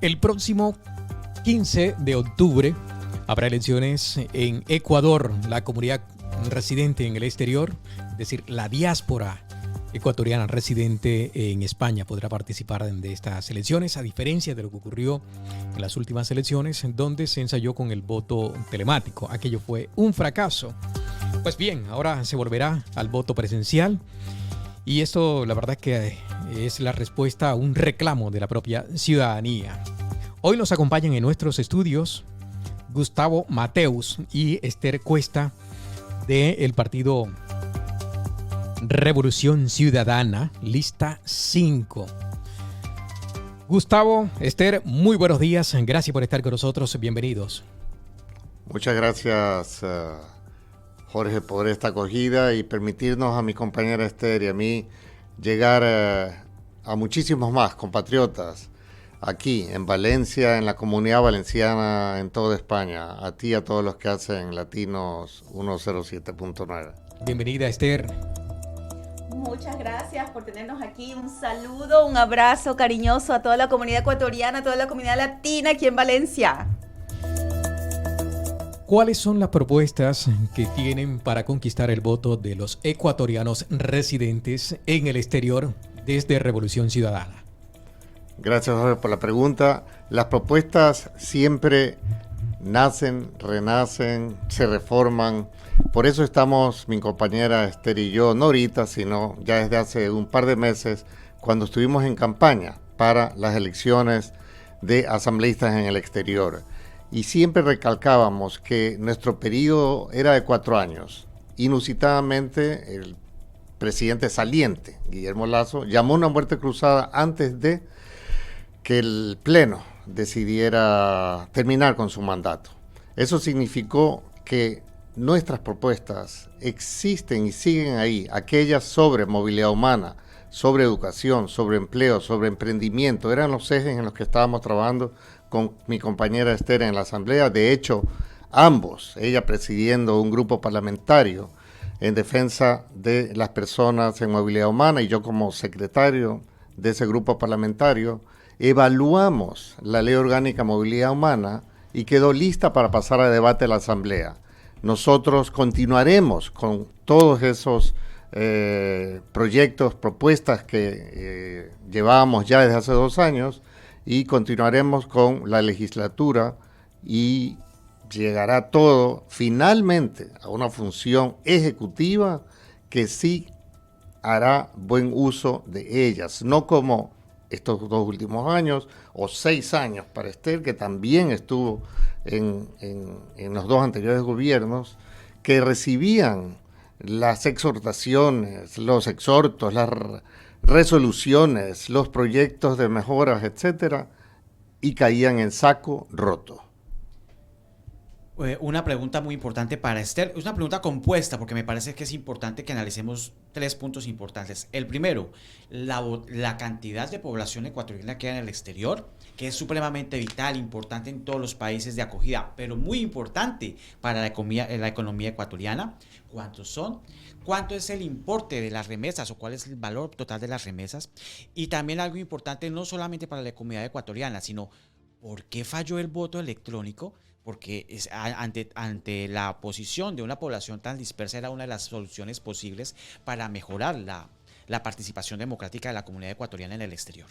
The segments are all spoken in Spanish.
El próximo 15 de octubre habrá elecciones en Ecuador. La comunidad residente en el exterior, es decir, la diáspora ecuatoriana residente en España, podrá participar de estas elecciones, a diferencia de lo que ocurrió en las últimas elecciones, en donde se ensayó con el voto telemático. Aquello fue un fracaso. Pues bien, ahora se volverá al voto presencial, y esto la verdad que es la respuesta a un reclamo de la propia ciudadanía. Hoy nos acompañan en nuestros estudios Gustavo Mateus y Esther Cuesta del partido Revolución Ciudadana, lista 5. Gustavo, Esther, muy buenos días. Gracias por estar con nosotros. Bienvenidos. Muchas gracias, Jorge, por esta acogida y permitirnos a mi compañera Esther y a mí llegar a muchísimos más compatriotas aquí en Valencia, en la comunidad valenciana, en toda España. A ti y a todos los que hacen Latinos 107.9. Bienvenida, Esther. Muchas gracias por tenernos aquí. Un saludo, un abrazo cariñoso a toda la comunidad ecuatoriana, a toda la comunidad latina aquí en Valencia. ¿Cuáles son las propuestas que tienen para conquistar el voto de los ecuatorianos residentes en el exterior desde Revolución Ciudadana? Gracias, Jorge, por la pregunta. Las propuestas siempre nacen, renacen, se reforman. Por eso estamos, mi compañera Esther y yo, no ahorita, sino ya desde hace un par de meses, cuando estuvimos en campaña para las elecciones de asambleístas en el exterior. Y siempre recalcábamos que nuestro periodo era de 4 años. Inusitadamente, el presidente saliente, Guillermo Lasso, llamó una muerte cruzada antes de que el Pleno decidiera terminar con su mandato. Eso significó que nuestras propuestas existen y siguen ahí, aquellas sobre movilidad humana, sobre educación, sobre empleo, sobre emprendimiento, eran los ejes en los que estábamos trabajando con mi compañera Esther en la Asamblea. De hecho, ambos, ella presidiendo un grupo parlamentario en defensa de las personas en movilidad humana y yo como secretario de ese grupo parlamentario, evaluamos la Ley Orgánica de Movilidad Humana y quedó lista para pasar a debate a la Asamblea. Nosotros continuaremos con todos esos proyectos, propuestas que llevábamos ya desde hace 2 años y continuaremos con la legislatura y llegará todo finalmente a una función ejecutiva que sí hará buen uso de ellas, no como estos 2 últimos años o 6 años para Esther, que también estuvo en los 2 anteriores gobiernos, que recibían las exhortaciones, los exhortos, las resoluciones, los proyectos de mejoras, etcétera, y caían en saco roto. Una pregunta muy importante para Esther, es una pregunta compuesta porque me parece que es importante que analicemos 3 puntos importantes. El primero, la cantidad de población ecuatoriana que hay en el exterior, que es supremamente vital, importante en todos los países de acogida, pero muy importante para la economía ecuatoriana. ¿Cuántos son? ¿Cuánto es el importe de las remesas o cuál es el valor total de las remesas? Y también algo importante no solamente para la comunidad ecuatoriana, sino ¿por qué falló el voto electrónico? Porque ante la posición de una población tan dispersa era una de las soluciones posibles para mejorar la participación democrática de la comunidad ecuatoriana en el exterior.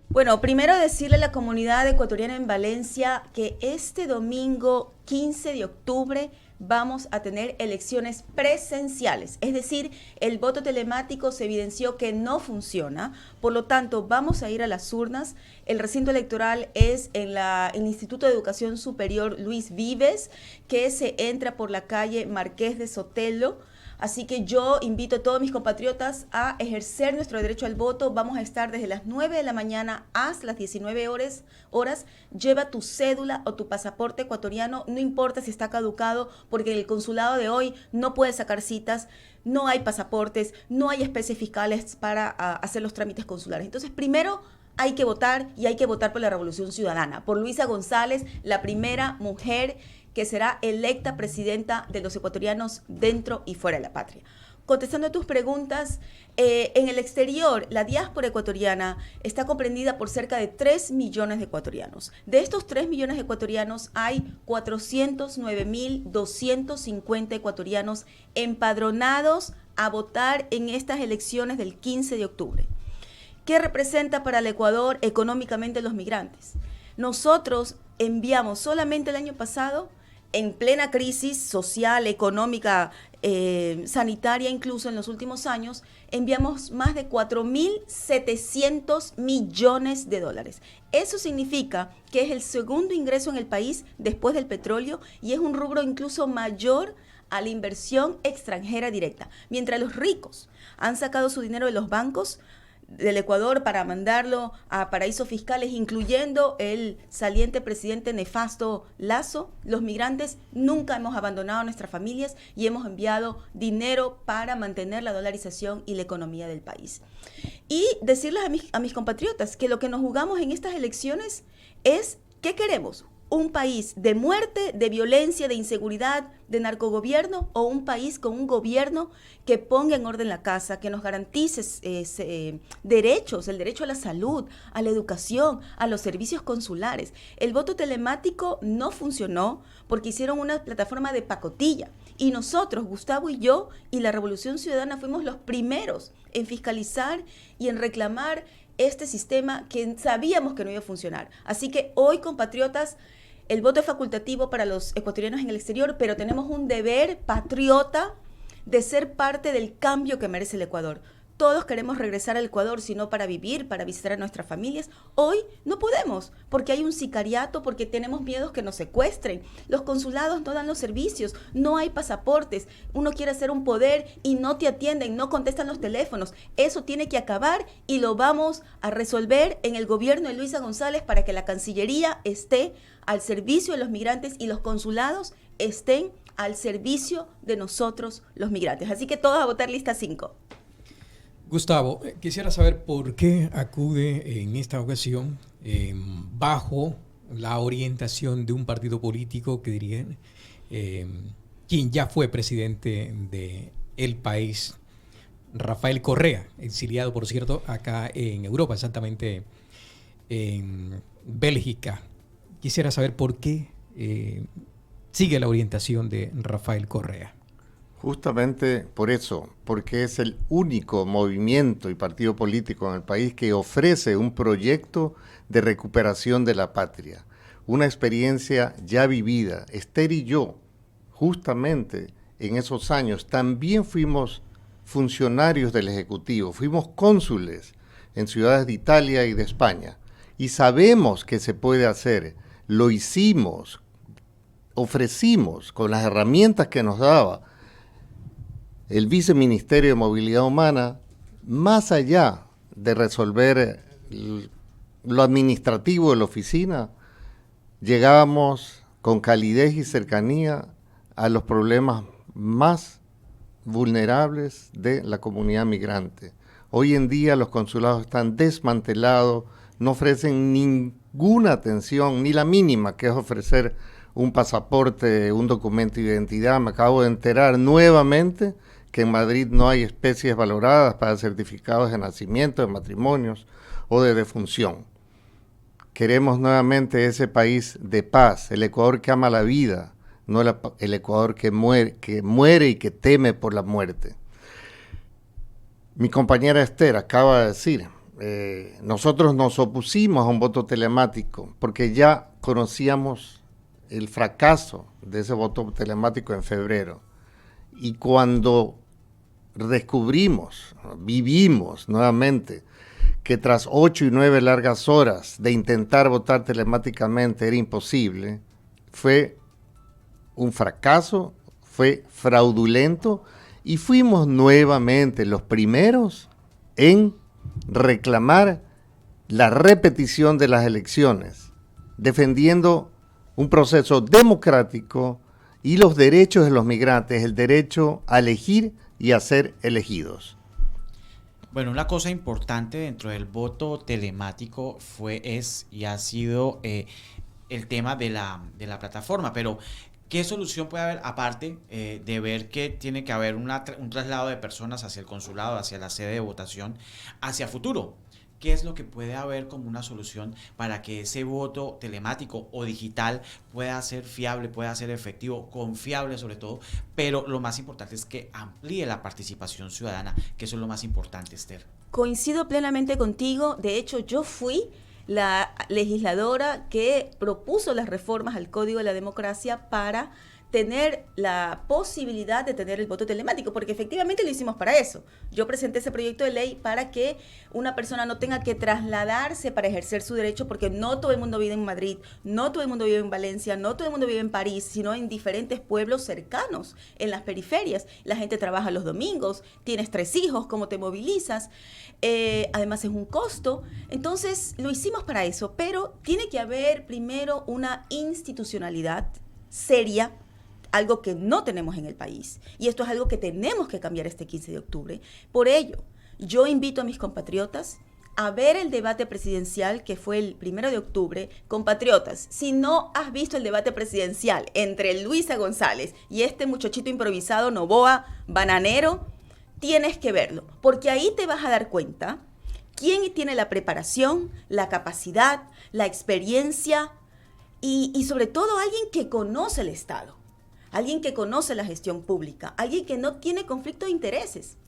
Bueno, primero decirle a la comunidad ecuatoriana en Valencia que este domingo 15 de octubre vamos a tener elecciones presenciales, es decir, el voto telemático se evidenció que no funciona, por lo tanto vamos a ir a las urnas. El recinto electoral es en el Instituto de Educación Superior Luis Vives, que se entra por la calle Marqués de Sotelo. Así que yo invito a todos mis compatriotas a ejercer nuestro derecho al voto. Vamos a estar desde las 9 de la mañana hasta las 19 horas. Lleva tu cédula o tu pasaporte ecuatoriano, no importa si está caducado, porque en el consulado de hoy no puedes sacar citas, no hay pasaportes, no hay especies fiscales para hacer los trámites consulares. Entonces, primero hay que votar, y hay que votar por la Revolución Ciudadana, por Luisa González, la primera mujer que será electa presidenta de los ecuatorianos dentro y fuera de la patria. contestando a tus preguntas, en el exterior, la diáspora ecuatoriana está comprendida por cerca de 3 millones de ecuatorianos. De estos 3 millones de ecuatorianos, hay 409.250 ecuatorianos empadronados a votar en estas elecciones del 15 de octubre. ¿Qué representa para el Ecuador económicamente los migrantes? Nosotros enviamos solamente el año pasado, en plena crisis social, económica, sanitaria, incluso en los últimos años, enviamos más de 4.700 millones de dólares. Eso significa que es el segundo ingreso en el país después del petróleo y es un rubro incluso mayor a la inversión extranjera directa. Mientras los ricos han sacado su dinero de los bancos del Ecuador para mandarlo a paraísos fiscales, incluyendo el saliente presidente nefasto Lasso, los migrantes nunca hemos abandonado a nuestras familias y hemos enviado dinero para mantener la dolarización y la economía del país. Y decirles a mis compatriotas que lo que nos jugamos en estas elecciones es ¿qué queremos? ¿Un país de muerte, de violencia, de inseguridad, de narcogobierno o un país con un gobierno que ponga en orden la casa, que nos garantice derechos, el derecho a la salud, a la educación, a los servicios consulares? El voto telemático no funcionó porque hicieron una plataforma de pacotilla y nosotros, Gustavo y yo y la Revolución Ciudadana fuimos los primeros en fiscalizar y en reclamar este sistema que sabíamos que no iba a funcionar. Así que hoy, compatriotas, el voto es facultativo para los ecuatorianos en el exterior, pero tenemos un deber patriota de ser parte del cambio que merece el Ecuador. Todos queremos regresar al Ecuador, sino para vivir, para visitar a nuestras familias. Hoy no podemos, porque hay un sicariato, porque tenemos miedos que nos secuestren. Los consulados no dan los servicios, no hay pasaportes. Uno quiere hacer un poder y no te atienden, no contestan los teléfonos. Eso tiene que acabar y lo vamos a resolver en el gobierno de Luisa González para que la Cancillería esté al servicio de los migrantes y los consulados estén al servicio de nosotros los migrantes. Así que todos a votar lista 5. Gustavo, quisiera saber por qué acude en esta ocasión bajo la orientación de un partido político que diría quien ya fue presidente del país, Rafael Correa, exiliado, por cierto, acá en Europa, exactamente en Bélgica. Quisiera saber por qué sigue la orientación de Rafael Correa. Justamente por eso, porque es el único movimiento y partido político en el país que ofrece un proyecto de recuperación de la patria, una experiencia ya vivida. Esther y yo, justamente en esos años, también fuimos funcionarios del Ejecutivo, fuimos cónsules en ciudades de Italia y de España, y sabemos que se puede hacer, lo hicimos, ofrecimos con las herramientas que nos daba el Viceministerio de Movilidad Humana, más allá de resolver lo administrativo de la oficina, llegábamos con calidez y cercanía a los problemas más vulnerables de la comunidad migrante. Hoy en día los consulados están desmantelados, no ofrecen ninguna atención, ni la mínima, que es ofrecer un pasaporte, un documento de identidad. Me acabo de enterar nuevamente que en Madrid no hay especies valoradas para certificados de nacimiento, de matrimonios o de defunción. Queremos nuevamente ese país de paz, el Ecuador que ama la vida, no el Ecuador que muere y que teme por la muerte. Mi compañera Esther acaba de decir, nosotros nos opusimos a un voto telemático porque ya conocíamos el fracaso de ese voto telemático en febrero. Y cuando descubrimos, vivimos nuevamente, que tras 8 y 9 largas horas de intentar votar telemáticamente era imposible, fue un fracaso, fue fraudulento, y fuimos nuevamente los primeros en reclamar la repetición de las elecciones, defendiendo un proceso democrático y los derechos de los migrantes, el derecho a elegir y a ser elegidos. Bueno, una cosa importante dentro del voto telemático es y ha sido el tema de la plataforma, pero ¿Qué solución puede haber aparte de ver que tiene que haber un traslado de personas hacia el consulado, hacia la sede de votación, hacia futuro? ¿Qué es lo que puede haber como una solución para que ese voto telemático o digital pueda ser fiable, pueda ser efectivo, confiable sobre todo? Pero lo más importante es que amplíe la participación ciudadana, que eso es lo más importante, Esther. Coincido plenamente contigo. De hecho, yo fui la legisladora que propuso las reformas al Código de la Democracia para tener la posibilidad de tener el voto telemático, porque efectivamente lo hicimos para eso. Yo presenté ese proyecto de ley para que una persona no tenga que trasladarse para ejercer su derecho, porque no todo el mundo vive en Madrid, no todo el mundo vive en Valencia, no todo el mundo vive en París, sino en diferentes pueblos cercanos, en las periferias. La gente trabaja los domingos, tienes 3 hijos, ¿cómo te movilizas? Además es un costo. Entonces lo hicimos para eso, pero tiene que haber primero una institucionalidad seria, algo que no tenemos en el país. Y esto es algo que tenemos que cambiar este 15 de octubre. Por ello, yo invito a mis compatriotas a ver el debate presidencial que fue el 1 de octubre. Compatriotas, si no has visto el debate presidencial entre Luisa González y este muchachito improvisado Noboa Bananero, tienes que verlo, porque ahí te vas a dar cuenta quién tiene la preparación, la capacidad, la experiencia y sobre todo alguien que conoce el Estado. Alguien que conoce la gestión pública, alguien que no tiene conflicto de intereses,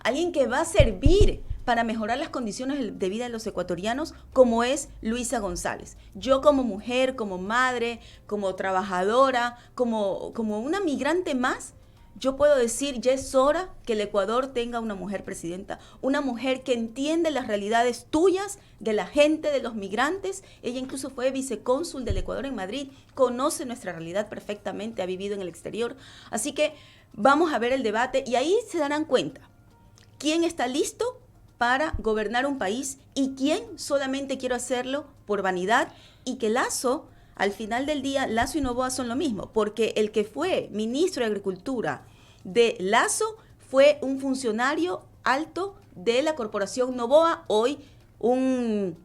alguien que va a servir para mejorar las condiciones de vida de los ecuatorianos, como es Luisa González. Yo como mujer, como madre, como trabajadora, como una migrante más, yo puedo decir, ya es hora que el Ecuador tenga una mujer presidenta, una mujer que entiende las realidades tuyas, de la gente, de los migrantes. Ella incluso fue vicecónsul del Ecuador en Madrid, conoce nuestra realidad perfectamente, ha vivido en el exterior. Así que vamos a ver el debate y ahí se darán cuenta quién está listo para gobernar un país y quién solamente quiere hacerlo por vanidad, y que Lasso, al final del día, Lasso y Noboa son lo mismo, porque el que fue ministro de Agricultura de Lasso fue un funcionario alto de la corporación Noboa, hoy un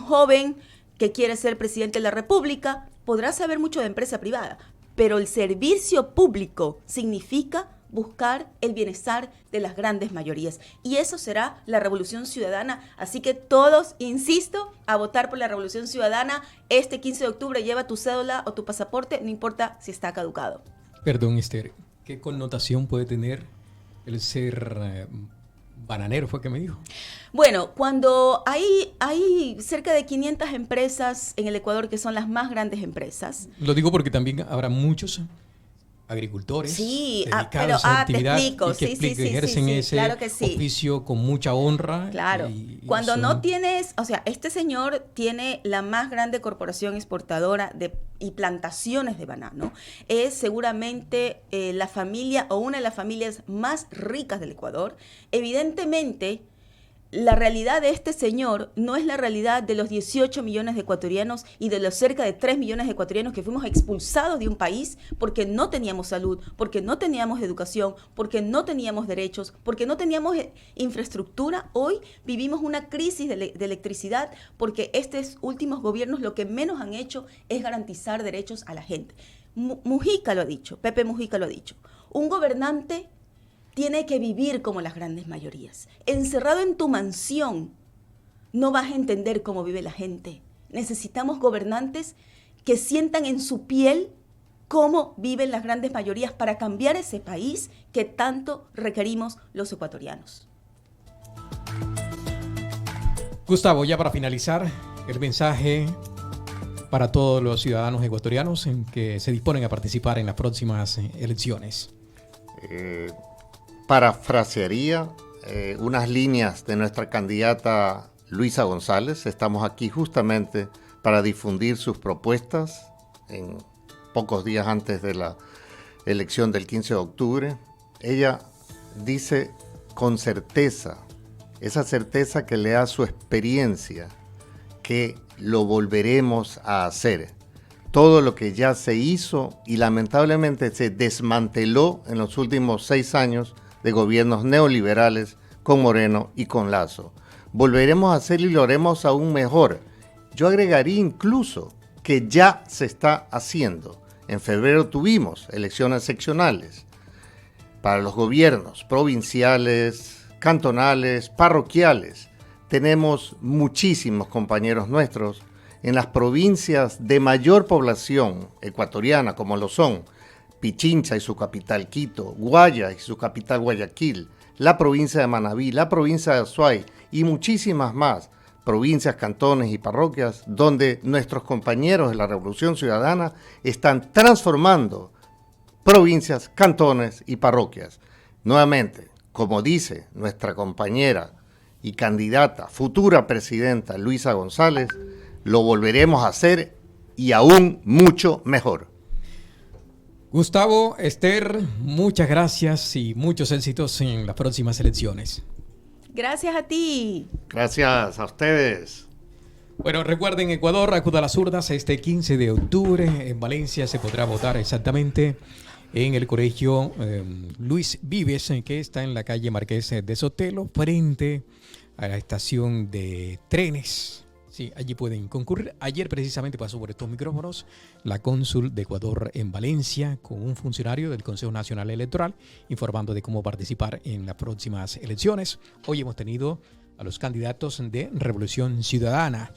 joven que quiere ser presidente de la República. Podrá saber mucho de empresa privada, pero el servicio público significa buscar el bienestar de las grandes mayorías. Y eso será la revolución ciudadana. Así que todos, insisto, a votar por la revolución ciudadana. Este 15 de octubre lleva tu cédula o tu pasaporte, no importa si está caducado. Perdón, Esther, ¿qué connotación puede tener el ser bananero, fue que me dijo? Bueno, cuando hay cerca de 500 empresas en el Ecuador que son las más grandes empresas. Lo digo porque también habrá muchos agricultores dedicados a la actividad y que ejercen ese claro que oficio con mucha honra. Claro, cuando no tienes, o sea, este señor tiene la más grande corporación exportadora y plantaciones de banano. Es seguramente la familia o una de las familias más ricas del Ecuador. Evidentemente, la realidad de este señor no es la realidad de los 18 millones de ecuatorianos y de los cerca de 3 millones de ecuatorianos que fuimos expulsados de un país porque no teníamos salud, porque no teníamos educación, porque no teníamos derechos, porque no teníamos infraestructura. Hoy vivimos una crisis de electricidad porque estos últimos gobiernos lo que menos han hecho es garantizar derechos a la gente. Mujica lo ha dicho, Pepe Mujica lo ha dicho. Un gobernante tiene que vivir como las grandes mayorías. Encerrado en tu mansión, no vas a entender cómo vive la gente. Necesitamos gobernantes que sientan en su piel cómo viven las grandes mayorías para cambiar ese país que tanto requerimos los ecuatorianos. Gustavo, ya para finalizar, el mensaje para todos los ciudadanos ecuatorianos en que se disponen a participar en las próximas elecciones. Parafrasearía unas líneas de nuestra candidata Luisa González. Estamos aquí justamente para difundir sus propuestas en pocos días antes de la elección del 15 de octubre. Ella dice con certeza, esa certeza que le da su experiencia, que lo volveremos a hacer. Todo lo que ya se hizo y lamentablemente se desmanteló en los últimos 6 años de gobiernos neoliberales con Moreno y con Lasso. Volveremos a hacerlo y lo haremos aún mejor. Yo agregaría incluso que ya se está haciendo En febrero tuvimos elecciones seccionales para los gobiernos provinciales, cantonales, parroquiales. Tenemos muchísimos compañeros nuestros en las provincias de mayor población ecuatoriana, como lo son Pichincha y su capital Quito, Guaya y su capital Guayaquil, la provincia de Manabí, la provincia de Azuay y muchísimas más provincias, cantones y parroquias, donde nuestros compañeros de la Revolución Ciudadana están transformando provincias, cantones y parroquias. Nuevamente, como dice nuestra compañera y candidata, futura presidenta Luisa González, lo volveremos a hacer y aún mucho mejor. Gustavo, Esther, muchas gracias y muchos éxitos en las próximas elecciones. Gracias a ti. Gracias a ustedes. Bueno, recuerden, Ecuador, acuda a las urnas este 15 de octubre. En Valencia se podrá votar exactamente en el colegio Luis Vives, que está en la calle Marqués de Sotelo, frente a la estación de trenes. Sí, allí pueden concurrir. Ayer precisamente pasó por estos micrófonos la cónsul de Ecuador en Valencia con un funcionario del Consejo Nacional Electoral informando de cómo participar en las próximas elecciones. Hoy hemos tenido a los candidatos de Revolución Ciudadana.